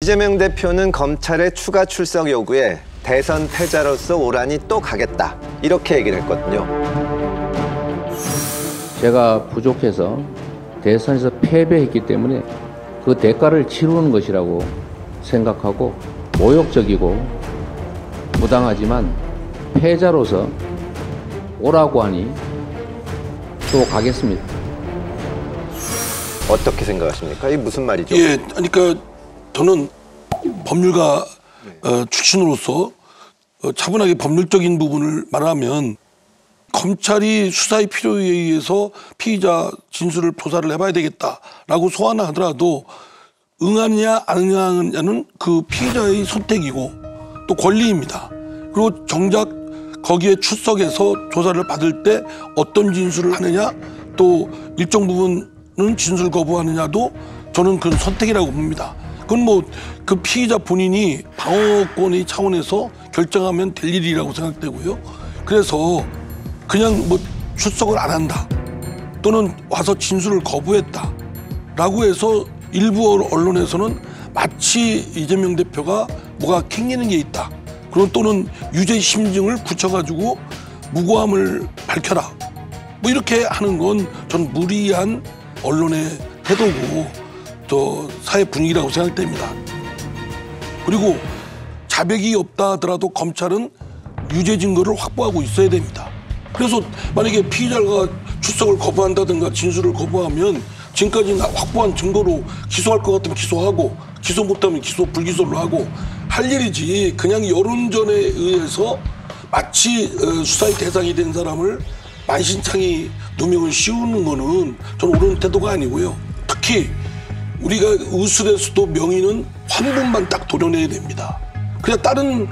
이재명 대표는 검찰의 추가 출석 요구에 대선 패자로서 오란이 또 가겠다, 이렇게 얘기를 했거든요. 제가 부족해서 대선에서 패배했기 때문에 그 대가를 치르는 것이라고 생각하고 모욕적이고 부당하지만 패자로서 오라고 하니 또 가겠습니다. 어떻게 생각하십니까? 이게 무슨 말이죠? 예, 그러니까 저는 법률가 출신으로서 차분하게 법률적인 부분을 말하면 검찰이 수사의 필요에 의해서 피의자 진술을 조사를 해봐야 되겠다라고 소환을 하더라도 응하느냐 안 응하느냐는 그 피의자의 선택이고 또 권리입니다. 그리고 정작 거기에 출석해서 조사를 받을 때 어떤 진술을 하느냐, 또 일정 부분은 진술 거부하느냐도 저는 그건 선택이라고 봅니다. 그건 뭐 그 피의자 본인이 방어권의 차원에서 결정하면 될 일이라고 생각되고요. 그래서 그냥 뭐 출석을 안 한다 또는 와서 진술을 거부했다라고 해서 일부 언론에서는 마치 이재명 대표가 뭐가 캥기는 게 있다, 그리고 또는 유죄 심증을 붙여가지고 무고함을 밝혀라, 뭐 이렇게 하는 건 전 무리한 언론의 태도고 저 사회 분위기라고 생각됩니다. 그리고 자백이 없다 하더라도 검찰은 유죄 증거를 확보하고 있어야 됩니다. 그래서 만약에 피의자가 출석을 거부한다든가 진술을 거부하면 지금까지 확보한 증거로 기소할 것 같으면 기소하고, 기소 못하면 기소 불기소를 하고 할 일이지, 그냥 여론전에 의해서 마치 수사의 대상이 된 사람을 만신창이 누명을 씌우는 거는 저는 옳은 태도가 아니고요. 특히 우리가 의술에서도 명의는 환분만 딱 도려내야 됩니다. 그냥 다른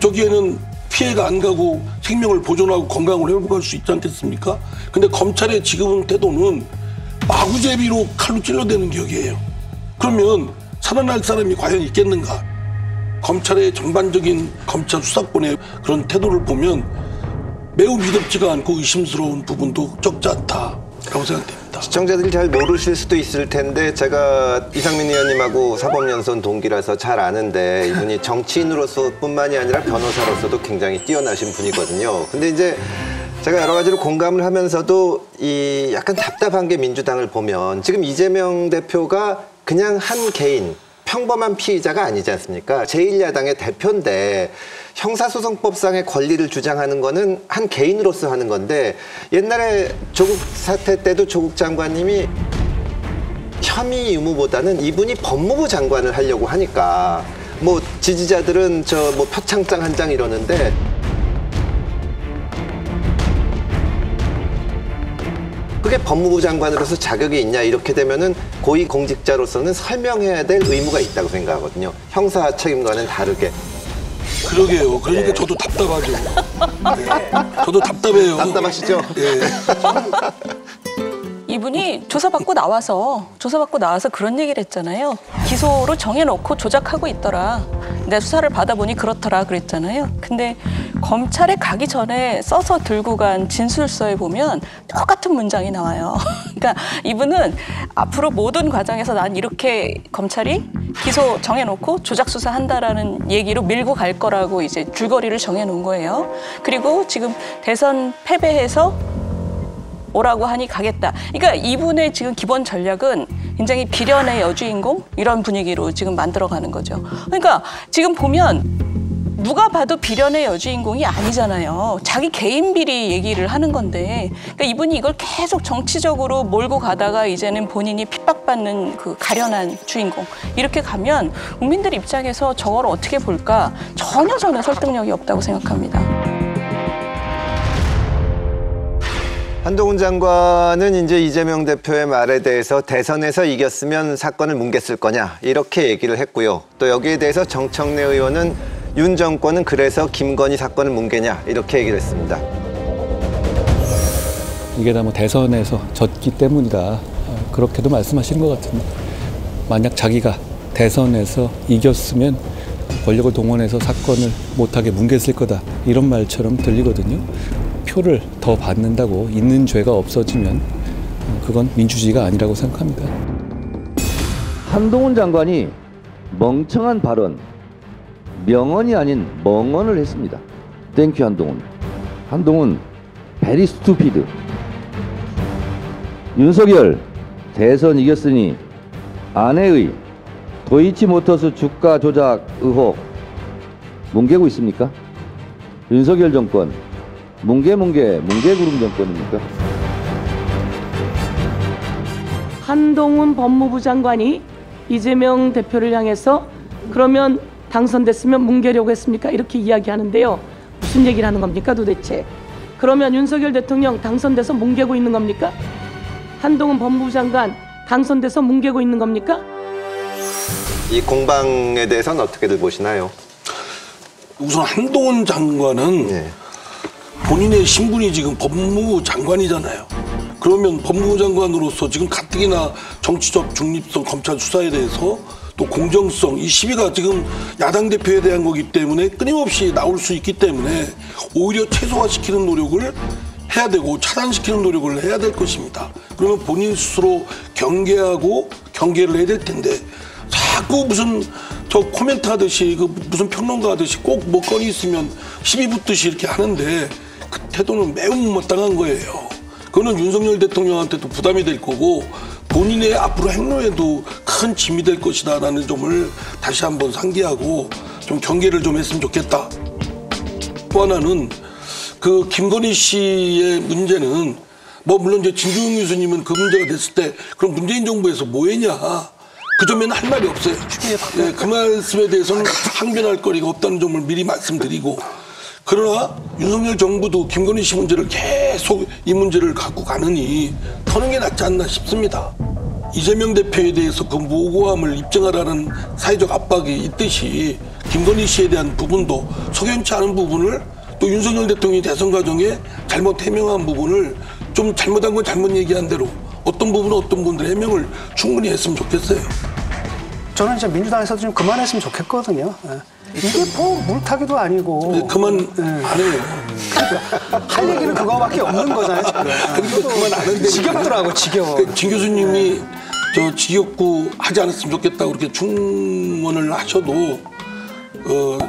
저기에는 피해가 안 가고 생명을 보존하고 건강을 회복할 수 있지 않겠습니까? 근데 검찰의 지금 태도는 마구제비로 칼로 찔러대는 격이에요. 그러면 살아날 사람이 과연 있겠는가? 검찰의 전반적인 검찰 수사권의 그런 태도를 보면 매우 믿음지가 않고 의심스러운 부분도 적지 않다라고 생각됩니다. 시청자들이 잘 모르실 수도 있을 텐데 제가 이상민 의원님하고 사법연수원 동기라서 잘 아는데 이분이 정치인으로서 뿐만이 아니라 변호사로서도 굉장히 뛰어나신 분이거든요. 근데 이제 제가 여러 가지로 공감을 하면서도 이 약간 답답한 게, 민주당을 보면 지금 이재명 대표가 그냥 한 개인, 평범한 피의자가 아니지 않습니까? 제1야당의 대표인데 형사소송법상의 권리를 주장하는 거는 한 개인으로서 하는 건데, 옛날에 조국 사태 때도 조국 장관님이 혐의 유무보다는 이분이 법무부 장관을 하려고 하니까 뭐 지지자들은 저 뭐 표창장 한 장 이러는데, 그게 법무부 장관으로서 자격이 있냐, 이렇게 되면은 고위공직자로서는 설명해야 될 의무가 있다고 생각하거든요. 형사 책임과는 다르게. 그러게요. 그러니까 네. 저도 답답하죠. 네. 저도 답답해요. 답답하시죠? 네. 이분이 조사받고 나와서 그런 얘기를 했잖아요. 기소로 정해놓고 조작하고 있더라. 내 수사를 받아보니 그렇더라 그랬잖아요. 근데 검찰에 가기 전에 써서 들고 간 진술서에 보면 똑같은 문장이 나와요. 그러니까 이분은 앞으로 모든 과정에서 난 이렇게 검찰이 기소 정해놓고 조작 수사한다라는 얘기로 밀고 갈 거라고 이제 줄거리를 정해놓은 거예요. 그리고 지금 대선 패배해서 오라고 하니 가겠다. 그러니까 이분의 지금 기본 전략은 굉장히 비련의 여주인공 이런 분위기로 지금 만들어가는 거죠. 그러니까 지금 보면 누가 봐도 비련의 여주인공이 아니잖아요. 자기 개인 비리 얘기를 하는 건데, 그러니까 이분이 이걸 계속 정치적으로 몰고 가다가 이제는 본인이 핍박받는 그 가련한 주인공, 이렇게 가면 국민들 입장에서 저걸 어떻게 볼까? 전혀 설득력이 없다고 생각합니다. 한동훈 장관은 이제 이재명 대표의 말에 대해서 대선에서 이겼으면 사건을 뭉갰을 거냐, 이렇게 얘기를 했고요. 또 여기에 대해서 정청래 의원은 윤 정권은 그래서 김건희 사건을 뭉개냐, 이렇게 얘기를 했습니다. 이게 다 뭐 대선에서 졌기 때문이다, 그렇게도 말씀하시는 것 같은데, 만약 자기가 대선에서 이겼으면 권력을 동원해서 사건을 못하게 뭉갰을 거다, 이런 말처럼 들리거든요. 표를 더 받는다고 있는 죄가 없어지면 그건 민주주의가 아니라고 생각합니다. 한동훈 장관이 멍청한 발언, 명언이 아닌 멍언을 했습니다. 땡큐 한동훈. 한동훈 베리 스투피드. 윤석열 대선 이겼으니 아내의 도이치모터스 주가 조작 의혹 뭉개고 있습니까? 윤석열 정권 뭉개구름 정권입니까? 한동훈 법무부 장관이 이재명 대표를 향해서 그러면 당선됐으면 뭉개려고 했습니까? 이렇게 이야기하는데요. 무슨 얘기를 하는 겁니까 도대체? 그러면 윤석열 대통령 당선돼서 뭉개고 있는 겁니까? 한동훈 법무부 장관 당선돼서 뭉개고 있는 겁니까? 이 공방에 대해서는 어떻게들 보시나요? 우선 한동훈 장관은 네. 본인의 신분이 지금 법무부 장관이잖아요. 그러면 법무부 장관으로서 지금 가뜩이나 정치적 중립성 검찰 수사에 대해서 또 공정성, 이 시비가 지금 야당 대표에 대한 거기 때문에 끊임없이 나올 수 있기 때문에 오히려 최소화시키는 노력을 해야 되고 차단시키는 노력을 해야 될 것입니다. 그러면 본인 스스로 경계하고 경계를 해야 될 텐데 자꾸 무슨 저 코멘트 하듯이 그 무슨 평론가 하듯이 꼭 뭐 건이 있으면 시비 붙듯이 이렇게 하는데 그 태도는 매우 못마땅한 거예요. 그거는 윤석열 대통령한테도 부담이 될 거고 본인의 앞으로 행로에도 큰 짐이 될 것이다라는 점을 다시 한번 상기하고 좀 경계를 좀 했으면 좋겠다. 또 하나는 그 김건희 씨의 문제는 뭐 물론 이제 진주영 교수님은 그 문제가 됐을 때 그럼 문재인 정부에서 뭐 했냐 그 점에는 할 말이 없어요. 네, 그 말씀에 대해서는 항변할 거리가 없다는 점을 미리 말씀드리고 그러나 윤석열 정부도 김건희 씨 문제를 계속 이 문제를 갖고 가느니 터는 게 낫지 않나 싶습니다. 이재명 대표에 대해서 그 무고함을 입증하라는 사회적 압박이 있듯이 김건희 씨에 대한 부분도 석연치 않은 부분을 또 윤석열 대통령이 대선 과정에 잘못 해명한 부분을 좀 잘못한 건 잘못 얘기한 대로 어떤 부분은 어떤 부분들 해명을 충분히 했으면 좋겠어요. 저는 이제 민주당에서도 좀 그만했으면 좋겠거든요. 이게 뭐 물타기도 아니고. 네, 그만 안 해요. 할 얘기는 그거밖에 없는 거잖아요. 그래도 그만 안 한다니까. 지겹더라고, 지겨워. 진 교수님이 저 지역구 하지 않았으면 좋겠다고 그렇게 충원을 하셔도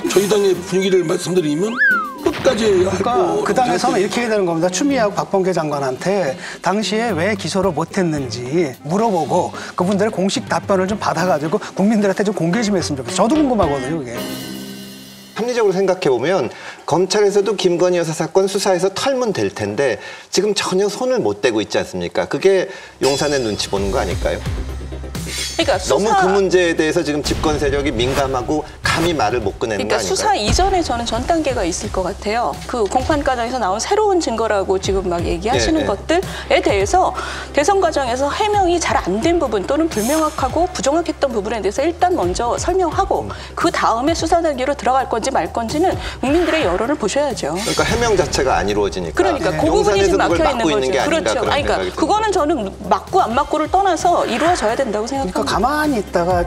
저희 당의 분위기를 말씀드리면 끝까지 그러니까 하고 그 당에서는 이렇게 해야 되는 겁니다. 추미애하고 박범계 장관한테 당시에 왜 기소를 못했는지 물어보고 그분들의 공식 답변을 좀 받아가지고 국민들한테 좀 공개 좀 했으면 좋겠어요. 저도 궁금하거든요, 그게. 합리적으로 생각해보면 검찰에서도 김건희 여사 사건 수사해서 털면 될 텐데 지금 전혀 손을 못 대고 있지 않습니까? 그게 용산의 눈치 보는 거 아닐까요? 그러니까 너무 그 문제에 대해서 지금 집권 세력이 민감하고 감히 말을 못 꺼내는 그러니까 거 아닌가요? 수사 이전에 저는 전 단계가 있을 것 같아요. 그 공판 과정에서 나온 새로운 증거라고 지금 막 얘기하시는 네. 것들에 대해서 대선 과정에서 해명이 잘 안 된 부분 또는 불명확하고 부정확했던 부분에 대해서 일단 먼저 설명하고 그 다음에 수사 단계로 들어갈 건지 말 건지는 국민들의 여론을 보셔야죠. 그러니까 해명 자체가 안 이루어지니까. 그러니까 그 부분이 지금 막혀 있는 거죠. 게 아닌가 그렇죠. 그런 아니, 그러니까 생각이 그거는 저는 맞고 안 맞고를 떠나서 이루어져야 된다고 생각합니다. 그러니까 가만히 있다가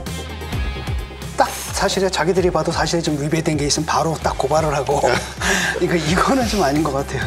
딱 사실에 자기들이 봐도 사실에 좀 위배된 게 있으면 바로 딱 고발을 하고 그러니까 이거는 좀 아닌 것 같아요.